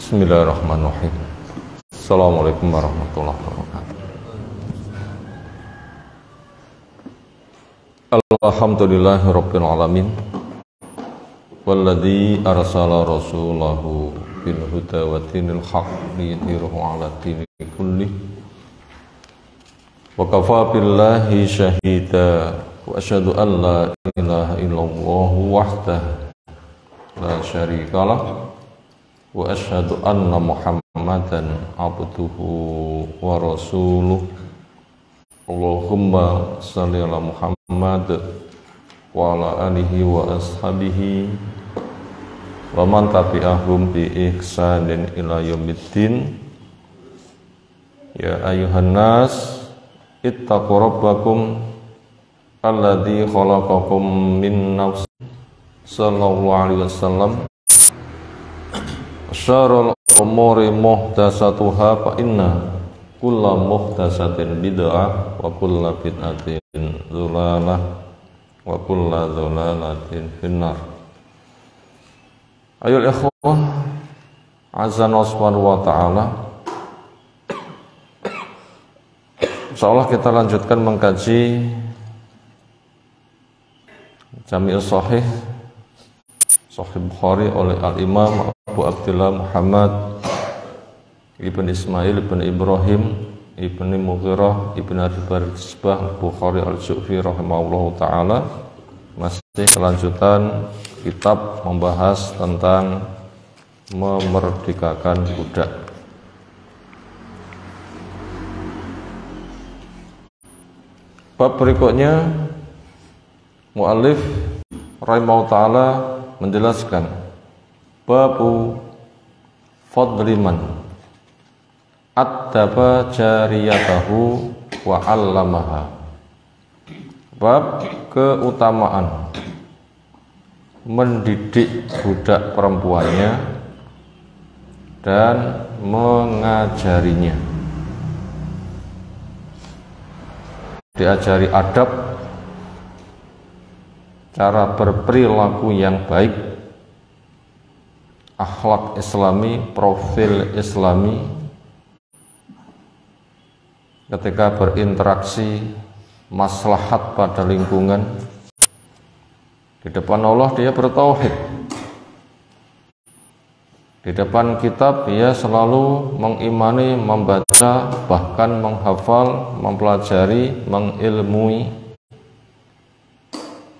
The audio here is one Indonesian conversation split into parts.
Bismillahirrahmanirrahim. Assalamualaikum warahmatullahi wabarakatuh. Alhamdulillahirabbil alamin. Walladzi arsala rasulahu bil huda wa dinil haqq liyudhhirahu 'ala dini kullih. Wa kafa billahi syahida wa asyhadu an la ilaha illallah wahdahu la syarikalah wa asyhadu anna Muhammadan abduhu wa rasuluh. Allahumma shalli ala Muhammad wa ala alihi wa ashabihi wa man tabi'ahum bi ihsanin ila yaumiddin. Ya ayuhan nas ittaqu rabbakum alladzi khalaqakum min nafsin sallallahu alaihi wasallam. Syarul umuri muhdatsatuha fa inna kulla muhdatsatin bid'ah wa kulla bid'atin dhalalah wa kulla dhalalatin finnar. Ayol ikhwah azza subhanahu wa ta'ala, insyaallah kita lanjutkan mengkaji Jami'us Shahih Bukhari oleh Al-Imam Abu Abdullah Muhammad Ibn Ismail Ibn Ibrahim Ibn Mughirah Ibn Abi Barzbah Bukhari Al-Ju'fi rahimahullahu ta'ala. Masih kelanjutan kitab membahas tentang memerdekakan budak. Bab berikutnya mu'allif rahimahullahu ta'ala menjelaskan babu fadliman addaba jariyatahu wa 'allamaha. Bab keutamaan mendidik budak perempuannya dan mengajarinya. Diajari adab, cara berperilaku yang baik, akhlak islami, profil islami ketika berinteraksi, maslahat pada lingkungan. Di depan Allah dia bertauhid, di depan kitab dia selalu mengimani, membaca, bahkan menghafal, mempelajari, mengilmui.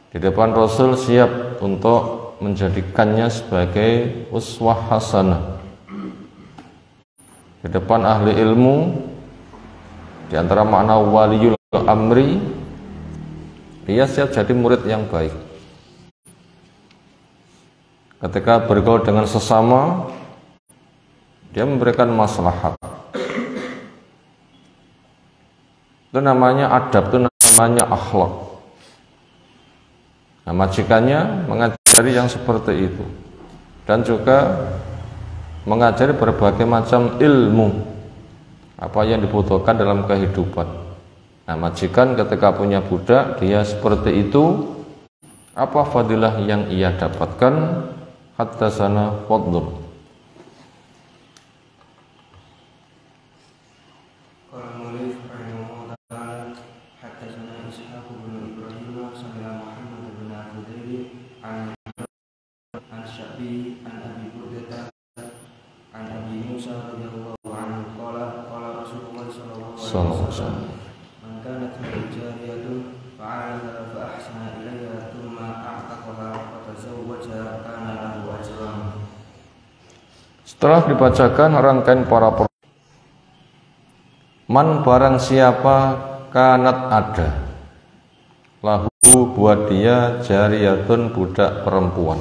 Di depan Rasul siap untuk menjadikannya sebagai uswah hasanah. Di depan ahli ilmu, di antara makna waliyul amri, dia siap jadi murid yang baik. Ketika bergaul dengan sesama, dia memberikan maslahat. Itu namanya adab, itu namanya akhlak. Nah, majikannya mengajari yang seperti itu dan juga mengajari berbagai macam ilmu apa yang dibutuhkan dalam kehidupan. Nah, majikan ketika punya budak dia seperti itu, apa fadilah yang ia dapatkan? Haddatsana fadlun. Setelah dibacakan rangkaian para man barang siapa kanat ada lahu buat dia jariyatun budak perempuan,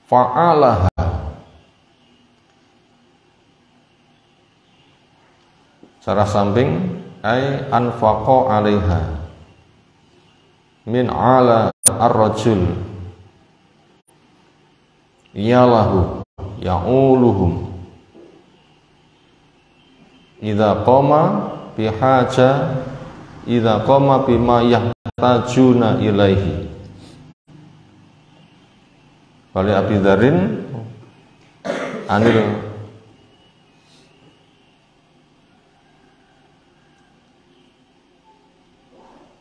fa'alaha secara samping ay anfaqa 'alaiha min 'ala ar-rajul yalahu ya'uluhum idza qama bihaja idza qama bima yahtajuna ilaihi Wali Abi Dzarin anil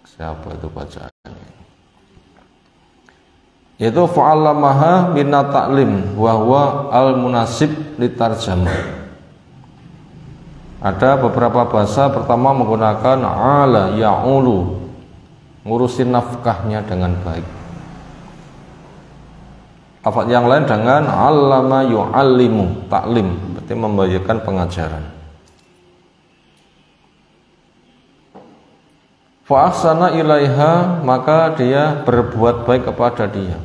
siapa itu bacaannya? Yaitu fa'allamaha minat ta'lim wa huwa al-munasib litarjamah. Ada beberapa bahasa, pertama menggunakan ala ya'ulu, ngurusin nafkahnya dengan baik. Lafaz yang lain dengan allama yu'allimu, taklim, berarti membagikan pengajaran. Fa ahsana ilaiha, maka dia berbuat baik kepada dia,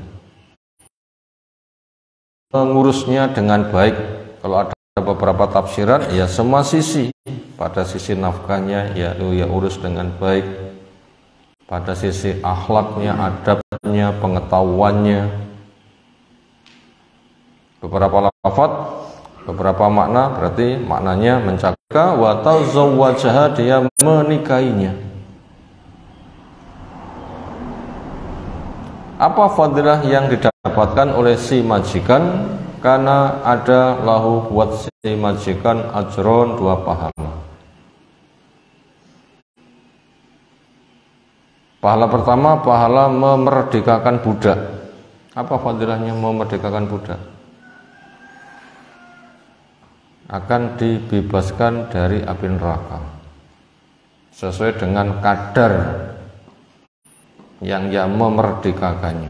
mengurusnya dengan baik. Kalau ada beberapa tafsiran, ya semua sisi. Pada sisi nafkahnya ya urus dengan baik, pada sisi akhlaknya, adabnya, pengetahuannya. Beberapa lafaz, beberapa makna, berarti maknanya menjaga wa tazawwajaha, dia menikahinya. Apa fadilah yang didapatkan oleh si majikan? Karena ada lahu buat si majikan ajron, 2 pahala. Pahala pertama, pahala memerdekakan budak. Apa fadilahnya memerdekakan budak? Akan dibebaskan dari api neraka sesuai dengan kadar yang ia memerdekakannya.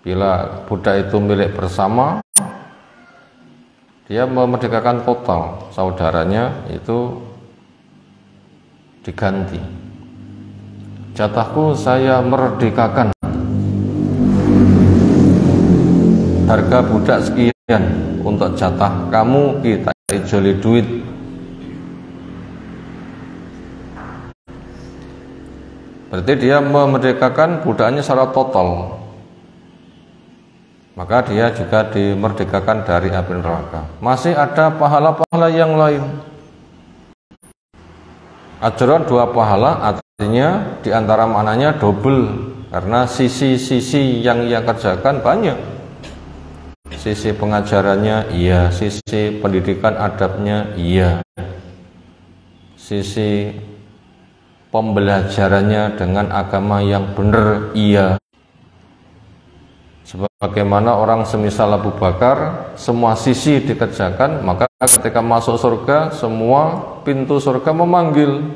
Bila budak itu milik bersama, dia memerdekakan total, saudaranya itu diganti. Jatahku saya merdekakan, harga budak sekian, untuk jatah kamu kita ijoli duit. Berarti dia memerdekakan budaknya secara total, maka dia juga dimerdekakan dari api neraka. Masih ada pahala-pahala yang lain. Ajron 2 pahala, artinya diantara maknanya double, karena sisi-sisi yang ia kerjakan banyak. Sisi pengajarannya iya, sisi pendidikan adabnya iya, sisi pembelajarannya dengan agama yang benar iya. Sebagaimana orang semisal Abu Bakar, semua sisi dikerjakan, maka ketika masuk surga, semua pintu surga memanggil.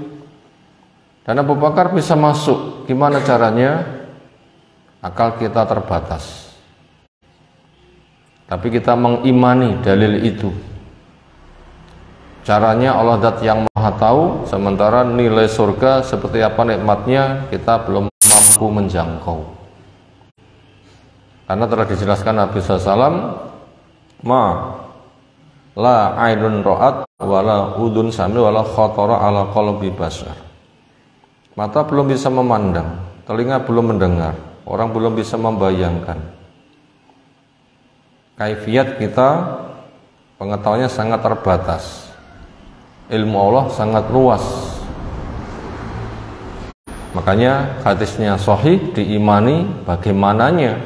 Dan Abu Bakar bisa masuk. Gimana caranya? Akal kita terbatas, tapi kita mengimani dalil itu. Caranya Allah Dat yang Maha Tahu, sementara nilai surga seperti apa nikmatnya kita belum mampu menjangkau. Karena telah dijelaskan Nabi SAW, ma la ainun ra'at wala udun sami wala khatara ala qalbi basar. Mata belum bisa memandang, telinga belum mendengar, orang belum bisa membayangkan. Kaifiat kita, pengetahuannya sangat terbatas. Ilmu Allah sangat luas. Makanya hadisnya sahih, diimani bagaimananya,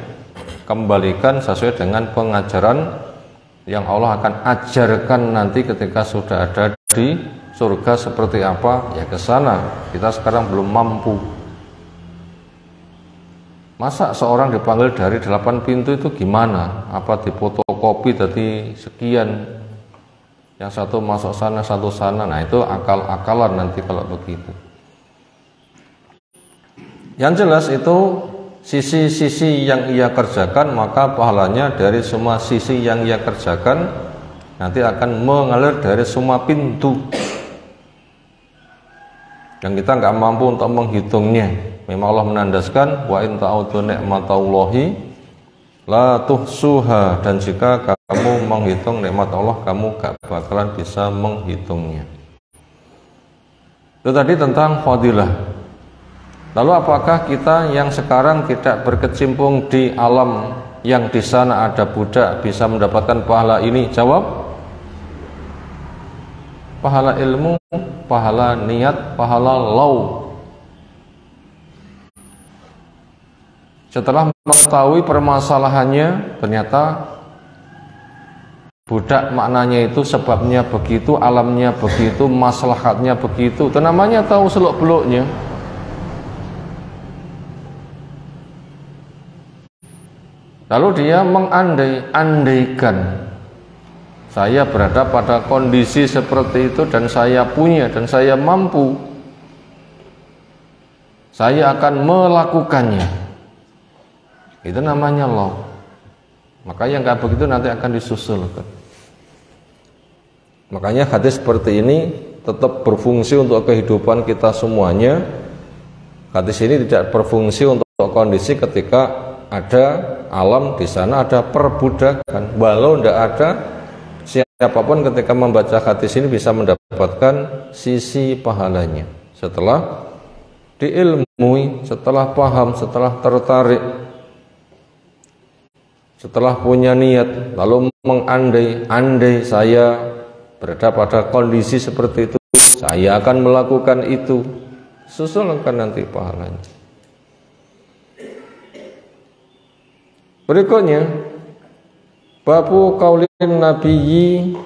kembalikan sesuai dengan pengajaran yang Allah akan ajarkan nanti ketika sudah ada di surga seperti apa, ya ke sana. Kita sekarang belum mampu. Masa seorang dipanggil dari 8 pintu itu gimana? Apa difotokopi tadi sekian, yang satu masuk sana, satu sana? Nah itu akal-akalan nanti kalau begitu. Yang jelas itu sisi-sisi yang ia kerjakan, maka pahalanya dari semua sisi yang ia kerjakan nanti akan mengalir dari semua pintu yang kita nggak mampu untuk menghitungnya. Memang Allah menandaskan wa in ta'udu ni'matallahi la tuhsuha, dan jika kamu menghitung nikmat Allah, kamu gak bakalan bisa menghitungnya. Itu tadi tentang fadilah. Lalu apakah kita yang sekarang tidak berkecimpung di alam yang di sana ada budak bisa mendapatkan pahala ini? Jawab, pahala ilmu, pahala niat, pahala law. Setelah mengetahui permasalahannya, ternyata budak maknanya itu, sebabnya begitu, alamnya begitu, maslahatnya begitu. Itu namanya tahu seluk-beluknya. Lalu dia mengandai-andaikan, saya berada pada kondisi seperti itu dan saya punya dan saya mampu, saya akan melakukannya. Itu namanya law. Makanya yang kayak begitu nanti akan disusulkan. Makanya hadis seperti ini tetap berfungsi untuk kehidupan kita semuanya. Hadis ini tidak berfungsi untuk kondisi ketika ada alam di sana, ada perbudakan. Walau tidak ada, siapapun ketika membaca hadis ini bisa mendapatkan sisi pahalanya. Setelah diilmui, setelah paham, setelah tertarik, setelah punya niat, lalu mengandai-andai saya berada pada kondisi seperti itu, saya akan melakukan itu, susulkan nanti pahalanya. Berikutnya, babu qaulin nabiyyi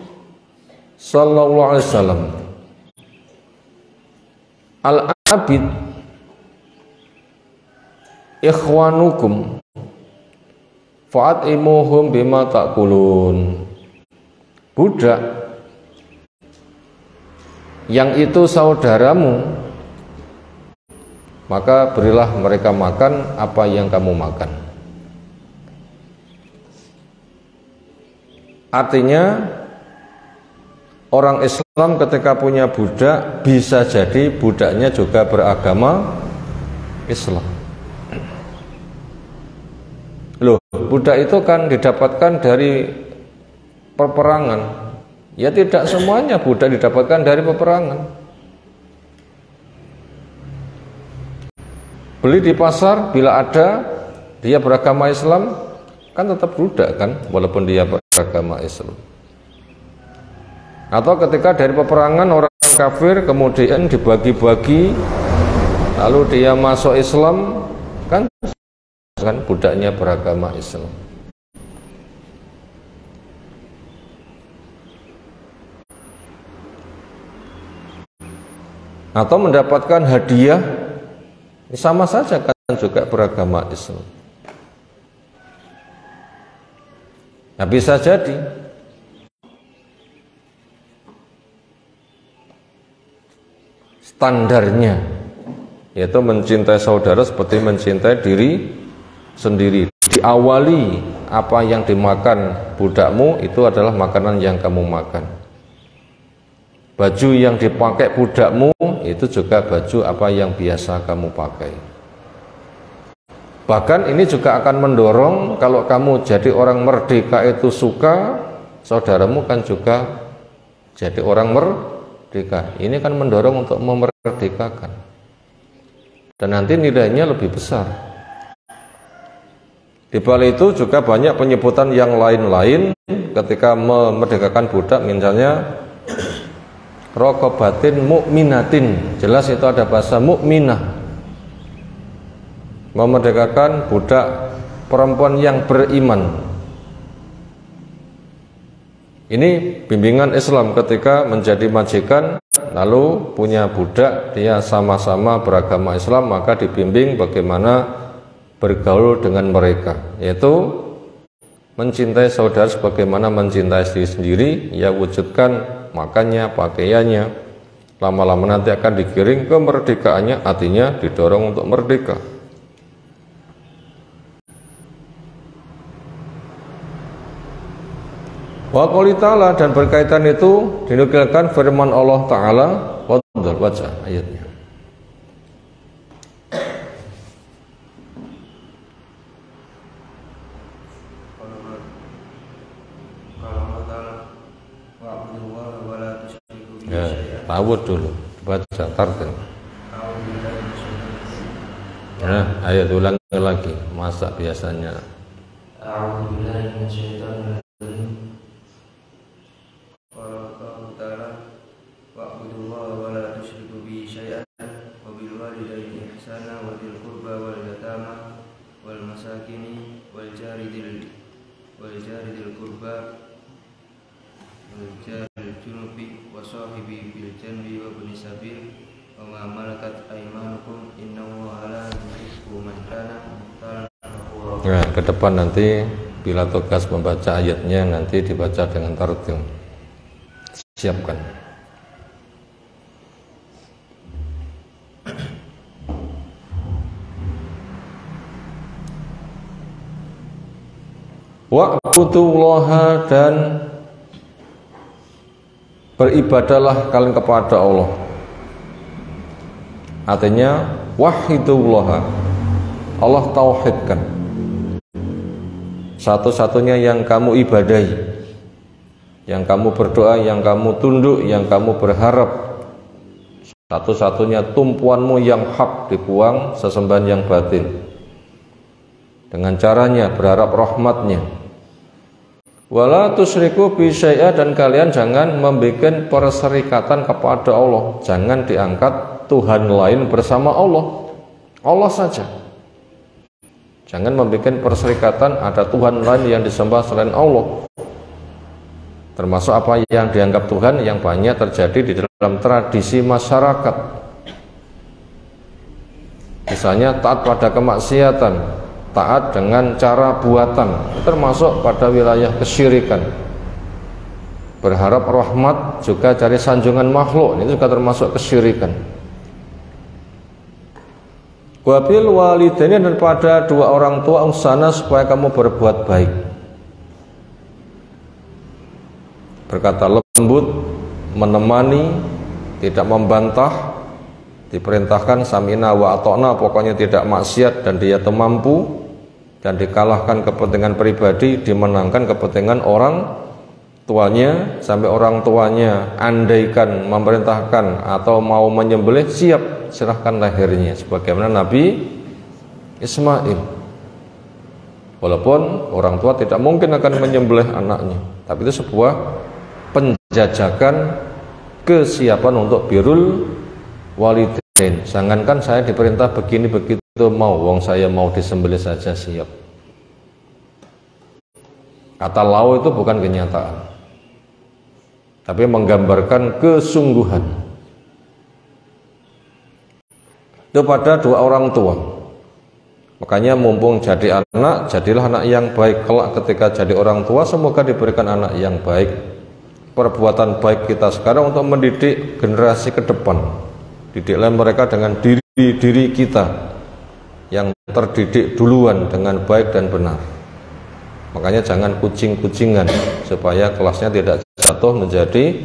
sallallahu alaihi wasallam, al-abid ikhwanukum fa'atimuhum bima ta'kulun. Budak yang itu saudaramu, maka berilah mereka makan apa yang kamu makan. Artinya orang Islam ketika punya budak, bisa jadi budaknya juga beragama Islam. Loh, budak itu kan didapatkan dari peperangan. Ya tidak semuanya budak didapatkan dari peperangan. Beli di pasar, bila ada, dia beragama Islam, kan tetap budak kan, walaupun dia beragama Islam. Atau ketika dari peperangan orang kafir kemudian dibagi-bagi, lalu dia masuk Islam, kan budaknya beragama Islam. Atau mendapatkan hadiah, sama saja kan juga beragama Islam. Nah, bisa jadi standarnya yaitu mencintai saudara seperti mencintai diri sendiri. Diawali apa yang dimakan budakmu itu adalah makanan yang kamu makan. Baju yang dipakai budakmu itu juga baju apa yang biasa kamu pakai. Bahkan ini juga akan mendorong kalau kamu jadi orang merdeka itu suka, saudaramu kan juga jadi orang merdeka. Ini kan mendorong untuk memerdekakan. Dan nanti nilainya lebih besar. Di balik itu juga banyak penyebutan yang lain-lain ketika memerdekakan budak, misalnya rokobatin mukminatin, jelas itu ada bahasa mukminah, memerdekakan budak perempuan yang beriman. Ini bimbingan Islam ketika menjadi majikan lalu punya budak, dia sama-sama beragama Islam, maka dibimbing bagaimana bergaul dengan mereka, yaitu mencintai saudara sebagaimana mencintai diri sendiri, ya wujudkan makannya, pakaiannya. Lama-lama nanti akan digiring ke merdekaannya, artinya didorong untuk merdeka. Wa qouli ta'ala, dan berkaitan itu dinukilkan firman Allah Ta'ala, wadhal baca ayatnya. Ya, tawud dulu, baca tartil. Nah, ayat ulang lagi, masa biasanya. jari dzil qurba wal jari junubi wa sahibi bil janbi wa ibnis sabil wa ma malakat aymanukum innallaha la yuhibbu man kana mukhtalan fakhura. Nah, ke depan nanti bila tugas membaca ayatnya nanti dibaca dengan tartil. Siapkan. Wa'budullaha, dan beribadahlah kalian kepada Allah. Artinya wahidullaha, Allah tauhidkan, satu-satunya yang kamu ibadahi, yang kamu berdoa, yang kamu tunduk, yang kamu berharap, satu-satunya tumpuanmu yang hak dibuang sesembahan yang batin. Dengan caranya berharap rahmatnya. Wala tusyriku bi syai'a, dan kalian jangan membuat perserikatan kepada Allah. Jangan diangkat Tuhan lain bersama Allah. Allah saja. Jangan membuat perserikatan ada Tuhan lain yang disembah selain Allah. Termasuk apa yang dianggap Tuhan yang banyak terjadi di dalam tradisi masyarakat. Misalnya taat pada kemaksiatan, taat dengan cara buatan, itu termasuk pada wilayah kesyirikan. Berharap rahmat juga cari sanjungan makhluk, ini juga termasuk kesyirikan. Wabil walidaini, dan pada dua orang tua usana, supaya kamu berbuat baik. Berkata lembut, menemani, tidak membantah, diperintahkan samina wa ata'na, pokoknya tidak maksiat dan dia itu mampu, dan dikalahkan kepentingan pribadi, dimenangkan kepentingan orang tuanya, sampai orang tuanya andaikan memerintahkan atau mau menyembelih, siap, silahkan lahirnya, sebagaimana Nabi Ismail. Walaupun orang tua tidak mungkin akan menyembelih anaknya, tapi itu sebuah penjajakan kesiapan untuk birrul walidain. Jangankan saya diperintah begini begitu mau, wong saya mau disembelih saja siap. Kata lau itu bukan kenyataan, tapi menggambarkan kesungguhan. Itu pada dua orang tua. Makanya mumpung jadi anak, jadilah anak yang baik. Kelak ketika jadi orang tua, semoga diberikan anak yang baik. Perbuatan baik kita sekarang untuk mendidik generasi ke depan. Didiklah mereka dengan diri kita yang terdidik duluan dengan baik dan benar. Makanya jangan kucing-kucingan, supaya kelasnya tidak jatuh menjadi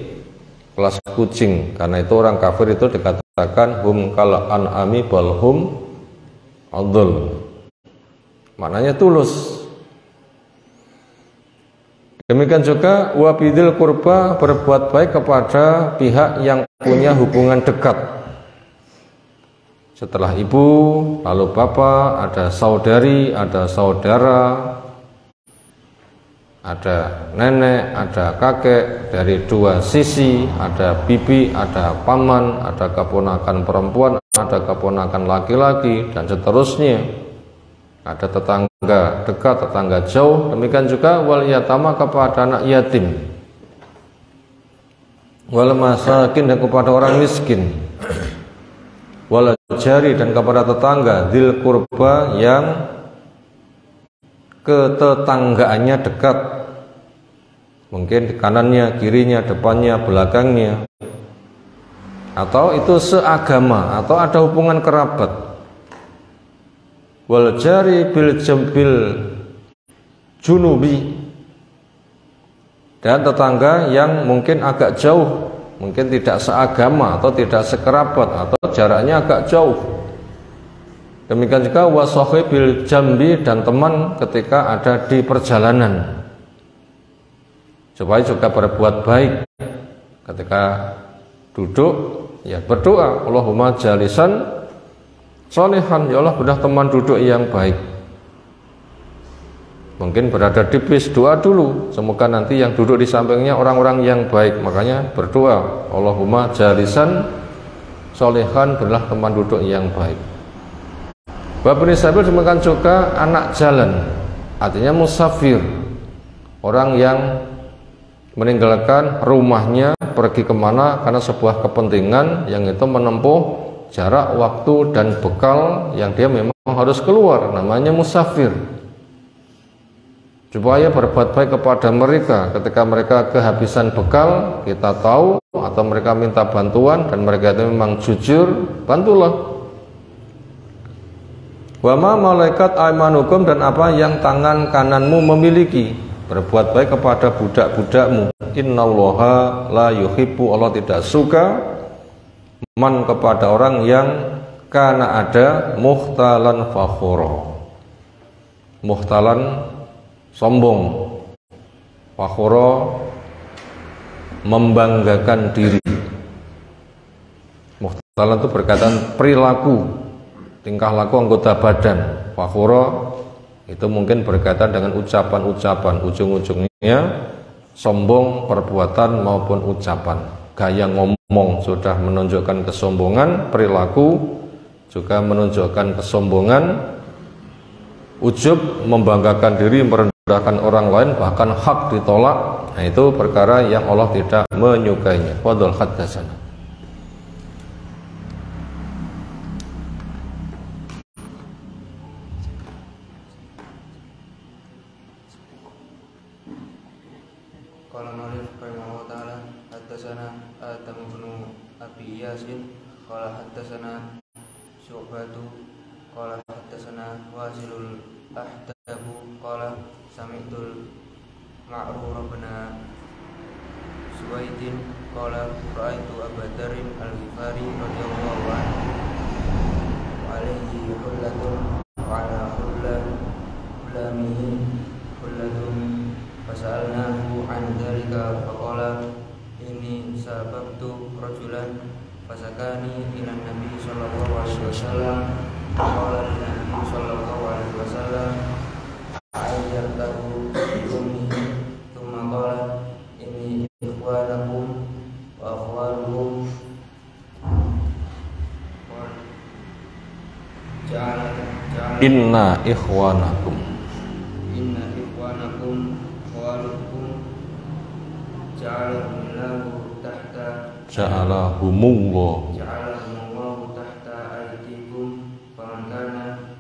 kelas kucing. Karena itu orang kafir itu dikatakan hum kal an'ami bal hum adl. Maknanya tulus. Demikian juga wabidil kurba, berbuat baik kepada pihak yang punya hubungan dekat. Setelah ibu, lalu bapak, ada saudari, ada saudara, ada nenek, ada kakek, dari dua sisi, ada bibi, ada paman, ada keponakan perempuan, ada keponakan laki-laki, dan seterusnya. Ada tetangga dekat, tetangga jauh. Demikian juga wal yatama, kepada anak yatim, wal masakin, dan kepada orang miskin, wal jari, dan kepada tetangga, dzil qurba, yang ketetanggaannya dekat, mungkin kanannya, kirinya, depannya, belakangnya, atau itu seagama, atau ada hubungan kerabat. Wal jari bil jambil junubi, dan tetangga yang mungkin agak jauh, mungkin tidak seagama atau tidak sekerabat atau jaraknya agak jauh. Demikian juga wasahibil jambi, dan teman ketika ada di perjalanan, supaya juga berbuat baik ketika duduk, ya berdoa, Allahumma jalisan sholihan, ya Allah berilah teman duduk yang baik. Mungkin berada di bis, doa dulu, semoga nanti yang duduk di sampingnya orang-orang yang baik. Makanya berdoa, Allahumma jalisan sholihan, berilah teman duduk yang baik. Babni sabil, demikian juga anak jalan, artinya musafir, orang yang meninggalkan rumahnya pergi kemana karena sebuah kepentingan yang itu menempuh jarak, waktu, dan bekal yang dia memang harus keluar, namanya musafir. Supaya berbuat baik kepada mereka ketika mereka kehabisan bekal, kita tahu, atau mereka minta bantuan dan mereka itu memang jujur, bantulah. Wa ma malaikat aimanukum, dan apa yang tangan kananmu memiliki, berbuat baik kepada budak-budakmu. Innallaha la yuhibbu, Allah tidak suka man, kepada orang yang kana ada muhtalan fakhura, muhtalan sombong, fakhura membanggakan diri. Muhtalan itu berkaitan perilaku, tingkah laku anggota badan. Fakhura itu mungkin berkaitan dengan ucapan-ucapan, ujung-ujungnya sombong perbuatan maupun ucapan. Gaya ngomong sudah menunjukkan kesombongan, perilaku juga menunjukkan kesombongan, ujub membanggakan diri, merendahkan orang lain, bahkan hak ditolak. Nah, itu perkara yang Allah tidak menyukainya. Fadhal haddatsana. Qala Malik rahimahullah ta'ala haddatsana Adam bin Abi Yasin qala haddatsana Syu'batu qala haddatsana Wasilul Ahdabu qala sami'tul Ma'rur bin Suwaidin qala ra'aitu Abu Darin al-Ghifari radhiyallahu anhu wa alayhi hullatun wa ala hullamihi hullatun fasalnahu an dzalika faqala inni sababtu rajulan fasakani ila nabi sallallahu alaihi wasallam qala nabi sallallahu alaihi wasallam ayyatahu bi ummihi thumma qala inni ikhwanakum wa akhwalukum Inna ikhwanakum ja'alahumullah tahta aydikum faman kana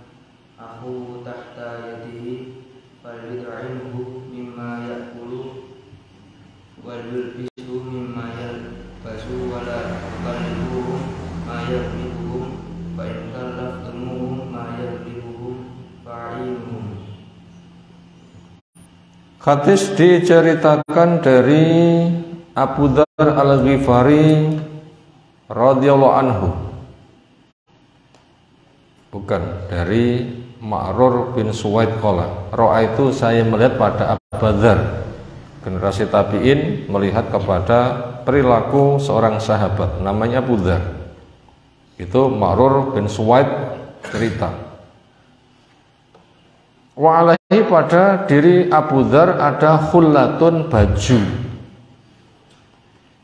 akhu tahta yadihi falyut'imhu mimma ya'kulu wal yulbishu mimma yalbasu wa la tukallifuhum ma yaghlibuhum fa in kallaftumuhum ma yaghlibuhum fa'inuhum. Hadis diceritakan dari Abu Dzar al-Ghifari radhiyallahu anhu, bukan dari Ma'rur bin Suwaid qala ra'aitu, saya melihat pada Abu Dzar, generasi tabi'in, melihat kepada perilaku seorang sahabat namanya Abu Dzar. Itu Ma'rur bin Suwaid cerita. Wa alaihi, pada diri Abu Dzar ada khullatun, baju.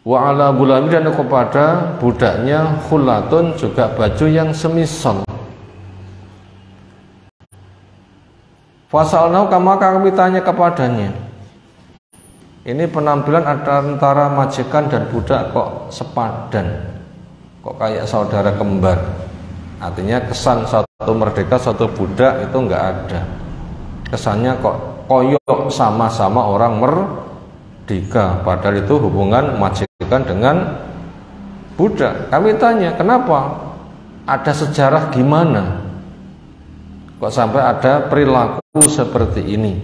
Wa ala gulami, dan kepada budaknya khullatun, juga baju yang semisal. Fasalnahu, maka kami tanya kepadanya. Ini penampilan antara majikan dan budak kok sepadan, kok kayak saudara kembar. Artinya kesan satu merdeka satu budak itu enggak ada. Kesannya kok koyok sama-sama orang merdeka, padahal itu hubungan majikan dengan budak. Kami tanya, kenapa? Ada sejarah gimana kok sampai ada perilaku seperti ini?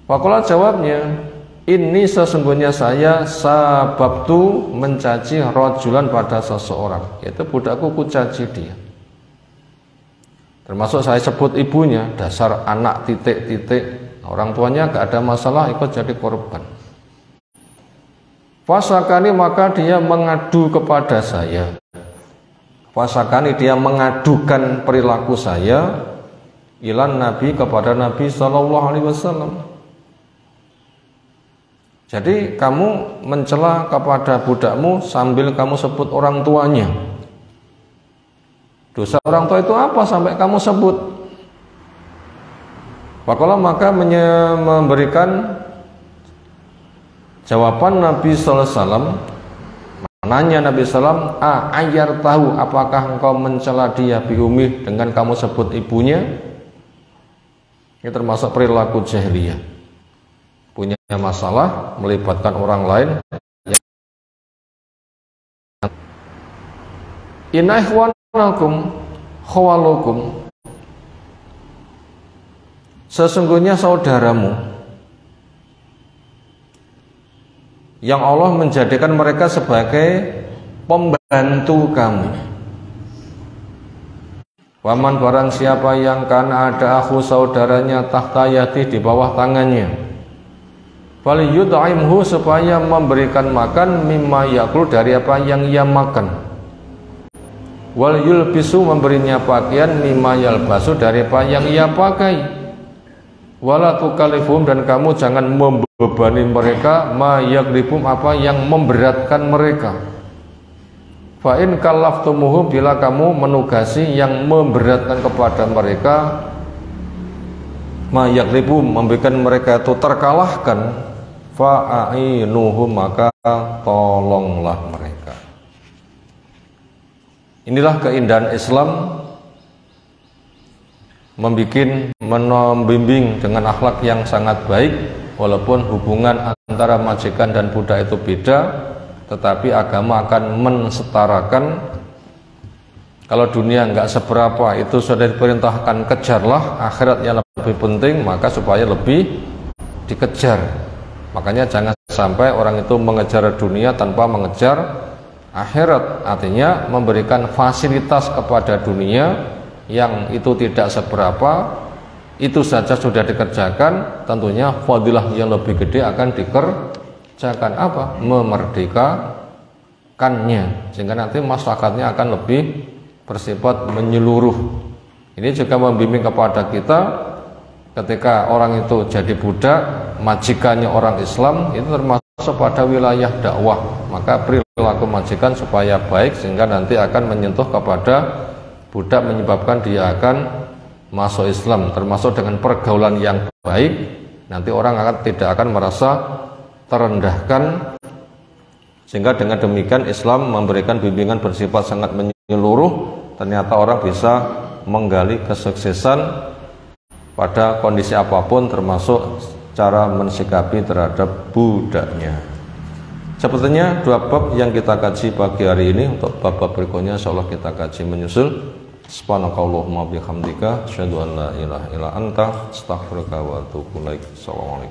Faqala, jawabnya, ini sesungguhnya saya sababtu, mencaci rajulan, pada seseorang, yaitu budakku kucaci dia. Termasuk saya sebut ibunya, dasar anak titik-titik. Orang tuanya gak ada masalah, ikut jadi korban. Fasakani, maka dia mengadu kepada saya. Fasakani, dia mengadukan perilaku saya ilan Nabi, kepada Nabi Sallallahu Alaihi Wasallam. Jadi kamu mencela kepada budakmu sambil kamu sebut orang tuanya. Dosa orang tua itu apa sampai kamu sebut? Faqala maka memberikan jawaban Nabi sallallahu alaihi wasallam, menanya Nabi sallam, ayar tahu apakah engkau mencela dia biumi dengan kamu sebut ibunya? Ini termasuk perilaku jahiliyah. Punya masalah melibatkan orang lain. Inna ikhwanakum khawalukum, sesungguhnya saudaramu yang Allah menjadikan mereka sebagai pembantu kamu. Waman barang siapa yang kana ada akhu saudaranya tahta yadi di bawah tangannya, falyud'imhu supaya memberikan makan mimma yakul dari apa yang ia makan. Wal yulbisu memberinya pakaian mimma yalbasu dari apa yang ia pakai. Wala tukallifum dan kamu jangan membebani mereka ma yaglibum apa yang memberatkan mereka. Fa in kallaftumuhum bila kamu menugasi yang memberatkan kepada mereka, ma yaglibum memberikan mereka itu terkalahkan, fa ainuhum maka tolonglah mereka. Inilah keindahan Islam, membimbing dengan akhlak yang sangat baik. Walaupun hubungan antara majikan dan budak itu beda, tetapi agama akan mensetarakan. Kalau dunia nggak seberapa, itu sudah diperintahkan kejarlah, akhirat yang lebih penting, maka supaya lebih dikejar. Makanya jangan sampai orang itu mengejar dunia tanpa mengejar akhirat, artinya memberikan fasilitas kepada dunia yang itu tidak seberapa, itu saja sudah dikerjakan, tentunya fadilah yang lebih gede akan dikerjakan. Apa? Memerdekakannya, sehingga nanti masyarakatnya akan lebih bersifat menyeluruh. Ini juga membimbing kepada kita ketika orang itu jadi budak, majikannya orang Islam, itu termasuk pada wilayah dakwah, maka perilaku majikan supaya baik sehingga nanti akan menyentuh kepada budak, menyebabkan dia akan masuk Islam, termasuk dengan pergaulan yang baik. Nanti orang tidak akan merasa terendahkan, sehingga dengan demikian Islam memberikan bimbingan bersifat sangat menyeluruh. Ternyata orang bisa menggali kesuksesan pada kondisi apapun, termasuk cara mensikapi terhadap budaknya. Sepertinya dua bab yang kita kaji pagi hari ini. Untuk bab-bab berikutnya insyaallah kita kaji menyusul. Subhanakallahumma bihamdika asyhadu an la ilaha illa anta astaghfiruka wa atubu ilaik. Assalamualaikum.